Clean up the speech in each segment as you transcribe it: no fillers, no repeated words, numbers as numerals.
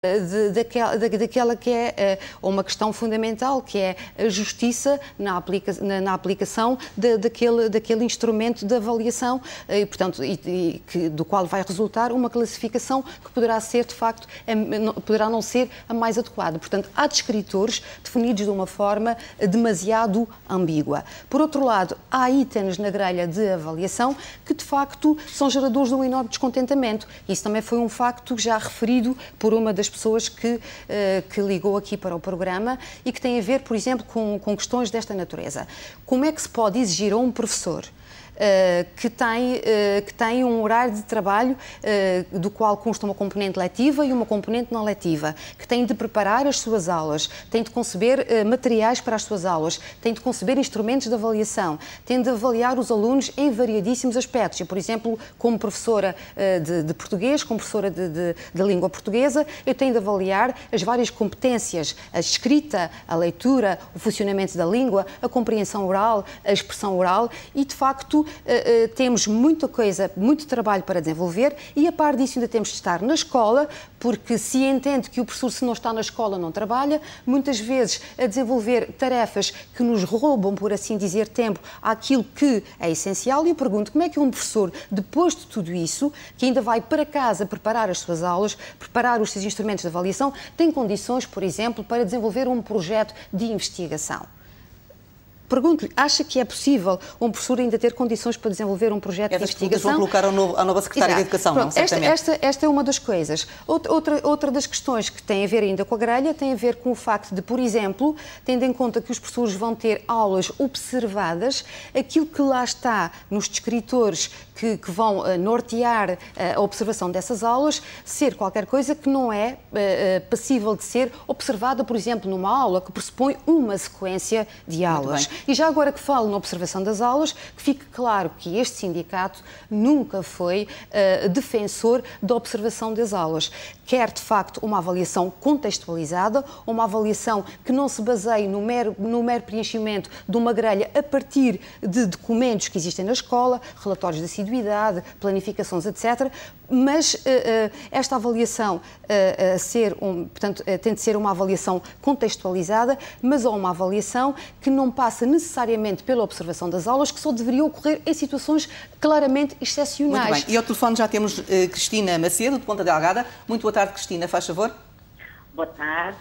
daquela que é uma questão fundamental, que é a justiça na aplicação daquele instrumento de avaliação, e, portanto, do qual vai resultar uma classificação que poderá ser, de facto, poderá não ser a mais adequada. Portanto, há descritores definidos de uma forma demasiado ambígua. Por outro lado, há itens na grelha de avaliação que, de facto, são geradores de um enorme descontentamento. Isso também foi um facto já referido por uma das pessoas que ligou aqui para o programa e que tem a ver, por exemplo, com questões desta natureza. Como é que se pode exigir a um professor que tem um horário de trabalho do qual consta uma componente letiva e uma componente não letiva, que tem de preparar as suas aulas, tem de conceber materiais para as suas aulas, tem de conceber instrumentos de avaliação, tem de avaliar os alunos em variadíssimos aspectos. Eu, por exemplo, como professora de português, como professora de língua portuguesa, eu tenho de avaliar as várias competências, a escrita, a leitura, o funcionamento da língua, a compreensão oral, a expressão oral e, de facto, temos muita coisa, muito trabalho para desenvolver e, a par disso, ainda temos de estar na escola, porque se entende que o professor, se não está na escola, não trabalha, muitas vezes a desenvolver tarefas que nos roubam, por assim dizer, tempo àquilo que é essencial. E eu pergunto, como é que um professor, depois de tudo isso, que ainda vai para casa preparar as suas aulas, preparar os seus instrumentos de avaliação, tem condições, por exemplo, para desenvolver um projeto de investigação? Pergunto-lhe, acha que é possível um professor ainda ter condições para desenvolver um projeto de investigação? Vão colocar à nova Secretária de Educação, Pronto, não? Certamente. Esta é uma das coisas. Outra das questões que tem a ver ainda com a grelha tem a ver com o facto de, por exemplo, tendo em conta que os professores vão ter aulas observadas, aquilo que lá está nos descritores que vão nortear a observação dessas aulas, ser qualquer coisa que não é passível de ser observada, por exemplo, numa aula que pressupõe uma sequência de aulas. E já agora que falo na observação das aulas, que fique claro que este sindicato nunca foi defensor da observação das aulas. Quer, de facto, uma avaliação contextualizada, uma avaliação que não se baseie no mero preenchimento de uma grelha a partir de documentos que existem na escola, relatórios de assiduidade, planificações, etc., mas esta avaliação portanto, tem de ser uma avaliação contextualizada, mas ou uma avaliação que não passa necessariamente pela observação das aulas, que só deveria ocorrer em situações claramente excepcionais. Muito bem. E ao telefone já temos Cristina Macedo, de Ponta Delgada. Muito boa tarde, Cristina, faz favor. Boa tarde,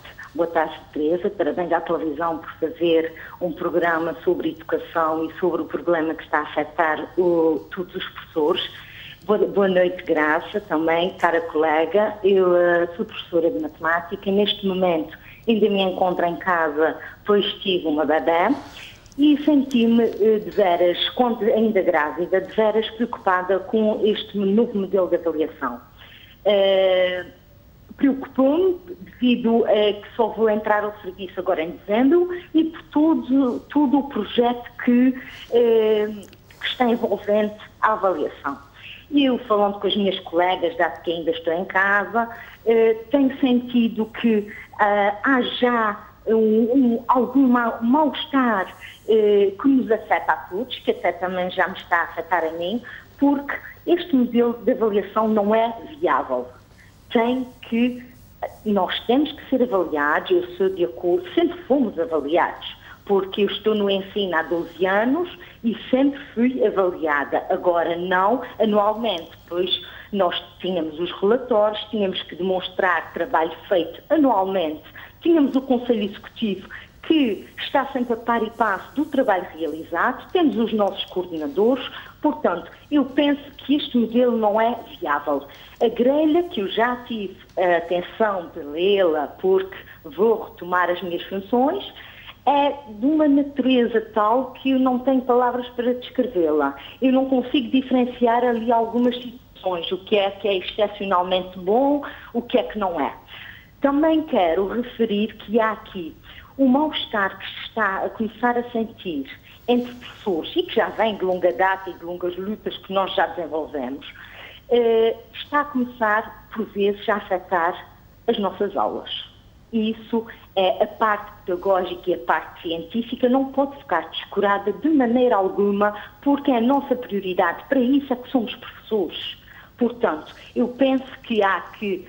Teresa. Parabéns à televisão por fazer um programa sobre educação e sobre o problema que está a afetar todos os professores. Boa noite, Graça, também, cara colega. Eu sou professora de matemática e neste momento ainda me encontro em casa, pois tive uma bebé e senti-me de veras, ainda grávida, de veras preocupada com este novo modelo de avaliação. Preocupou-me devido a que só vou entrar ao serviço agora em dezembro e por todo o projeto que está envolvente a avaliação. Eu, falando com as minhas colegas, dado que ainda estou em casa, tenho sentido que há já algum mal-estar que nos afeta a todos, que até também já me está a afetar a mim, porque este modelo de avaliação não é viável. Nós temos que ser avaliados, eu sou de acordo, sempre fomos avaliados, porque eu estou no ensino há 12 anos e sempre fui avaliada. Agora não anualmente, pois nós tínhamos os relatórios, tínhamos que demonstrar trabalho feito anualmente, tínhamos o Conselho Executivo que está sempre a par e passo do trabalho realizado, temos os nossos coordenadores, portanto, eu penso que este modelo não é viável. A grelha, que eu já tive a atenção de lê-la porque vou retomar as minhas funções, é de uma natureza tal que eu não tenho palavras para descrevê-la. Eu não consigo diferenciar ali algumas situações, o que é excepcionalmente bom, o que é que não é. Também quero referir que há aqui o mal-estar que se está a começar a sentir entre professores e que já vem de longa data e de longas lutas que nós já desenvolvemos, está a começar, por vezes, a afetar as nossas aulas. E isso a parte pedagógica e a parte científica não pode ficar descurada de maneira alguma, porque é a nossa prioridade. Para isso é que somos professores. Portanto, eu penso que há que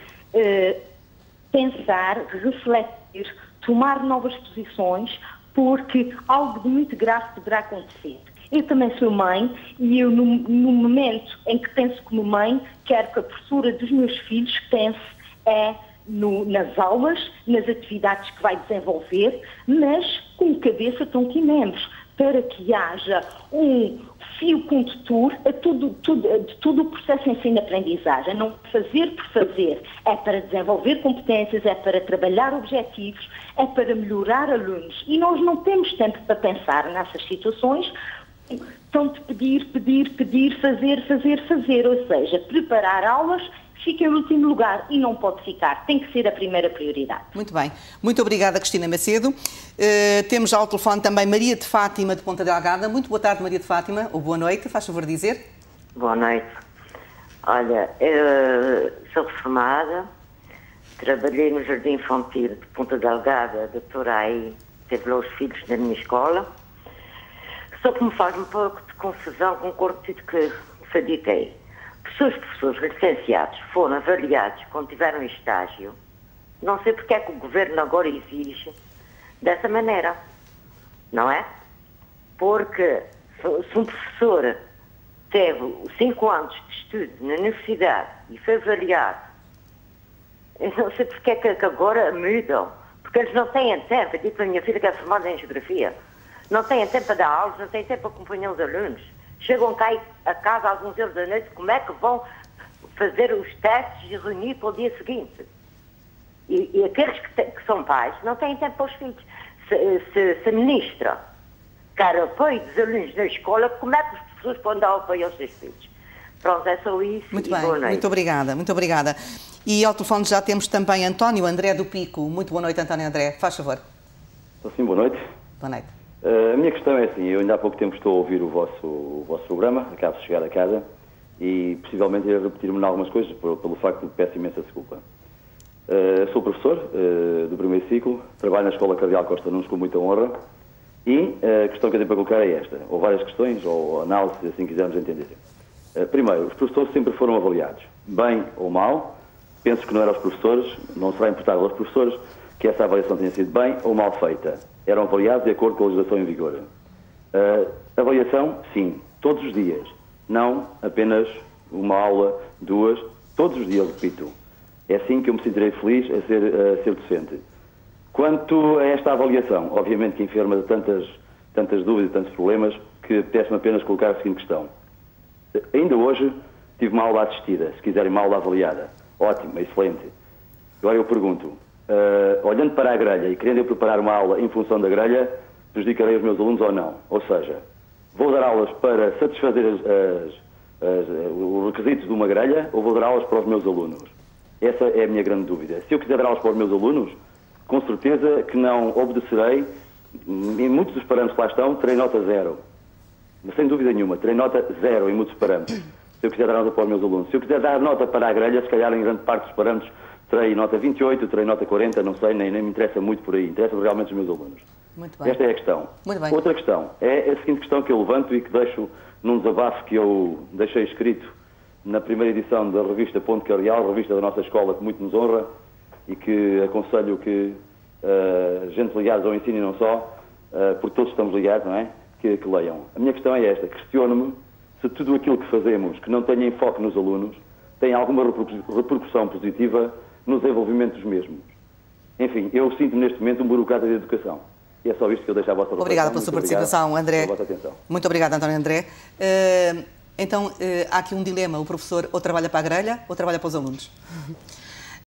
pensar, refletir, tomar novas posições, porque algo de muito grave poderá acontecer. Eu também sou mãe e eu, no momento em que penso como mãe, quero que a postura dos meus filhos pense nas aulas, nas atividades que vai desenvolver, mas com cabeça tão que menos, para que haja um fio condutor a de todo o processo de ensino-aprendizagem. Não fazer por fazer, é para desenvolver competências, é para trabalhar objetivos, é para melhorar alunos. E nós não temos tempo para pensar nessas situações, então de pedir, fazer, ou seja, preparar aulas fica em último lugar e não pode ficar, tem que ser a primeira prioridade. Muito bem. Muito obrigada, Cristina Macedo. Temos ao telefone também Maria de Fátima, de Ponta Delgada. Muito boa tarde, Maria de Fátima, ou boa noite, faz favor de dizer. Boa noite. Olha, eu sou reformada, trabalhei no Jardim Infantil de Ponta Delgada, a doutora aí teve lá os filhos da minha escola, só que me faz um pouco de confusão com o corpo de que se dediquei. Professores licenciados foram avaliados quando tiveram estágio. Não sei porque é que o governo agora exige dessa maneira, não é? Porque se um professor teve 5 anos de estudo na universidade e foi avaliado, eu não sei porque é que agora mudam, porque eles não têm tempo. Eu digo para a minha filha que é formada em geografia, não têm tempo para dar aulas, não têm tempo para acompanhar os alunos. Chegam cá a casa às 11 horas da noite, como é que vão fazer os testes e reunir para o dia seguinte? E aqueles que são pais não têm tempo para os filhos. Se a ministra quer apoio dos alunos da escola, como é que os professores podem dar apoio aos seus filhos? Pronto, é só isso. Muito bem, muito obrigada, muito obrigada. E ao telefone já temos também António André do Pico. Muito boa noite, António André, faz favor. Sim, boa noite. Boa noite. A minha questão é assim, eu ainda há pouco tempo estou a ouvir o vosso programa, acabo de chegar a casa e possivelmente irei repetir-me em algumas coisas pelo facto de que peço imensa desculpa. Sou professor do primeiro ciclo, trabalho na Escola Cardeal Costa Nunes com muita honra e a questão que eu tenho para colocar é esta, ou várias questões, ou análise, se assim quisermos entender. Primeiro, os professores sempre foram avaliados, bem ou mal. Penso que não era aos professores, não será imputável aos professores que essa avaliação tenha sido bem ou mal feita. Eram avaliados de acordo com a legislação em vigor. Avaliação, sim, todos os dias. Não apenas uma aula, 2, todos os dias, repito. É assim que eu me sentirei feliz a ser docente. Quanto a esta avaliação, obviamente que enferma de tantas dúvidas e tantos problemas que apetece-me apenas colocar a seguinte questão. Ainda hoje tive uma aula assistida, se quiserem uma aula avaliada. Ótimo, excelente. Agora eu pergunto, olhando para a grelha e querendo eu preparar uma aula em função da grelha, prejudicarei os meus alunos ou não? Ou seja, vou dar aulas para satisfazer os requisitos de uma grelha ou vou dar aulas para os meus alunos? Essa é a minha grande dúvida. Se eu quiser dar aulas para os meus alunos, com certeza que não obedecerei, em muitos dos parâmetros que lá estão, terei nota 0. Mas sem dúvida nenhuma, terei nota 0 em muitos parâmetros. Se eu quiser dar nota para os meus alunos. Se eu quiser dar nota para a grelha, se calhar em grande parte dos parâmetros, terei nota 28, terei nota 40, não sei, nem me interessa muito por aí. Interessa realmente os meus alunos. Muito bem. Esta é a questão. Muito bem. Outra questão é a seguinte questão que eu levanto e que deixo num desabafo que eu deixei escrito na primeira edição da revista Ponto Cardeal, revista da nossa escola que muito nos honra e que aconselho que gente ligada ao ensino e não só, porque todos estamos ligados, não é? Que leiam. A minha questão é esta. Questiono-me se tudo aquilo que fazemos que não tenha enfoque nos alunos tem alguma repercussão positiva no desenvolvimento dos mesmos. Enfim, eu sinto neste momento um burocrata de educação. E é só isto que eu deixo à vossa reflexão. Obrigada pela sua participação, André. Pela vossa atenção. Muito obrigada, António André. Então, há aqui um dilema. O professor ou trabalha para a grelha ou trabalha para os alunos.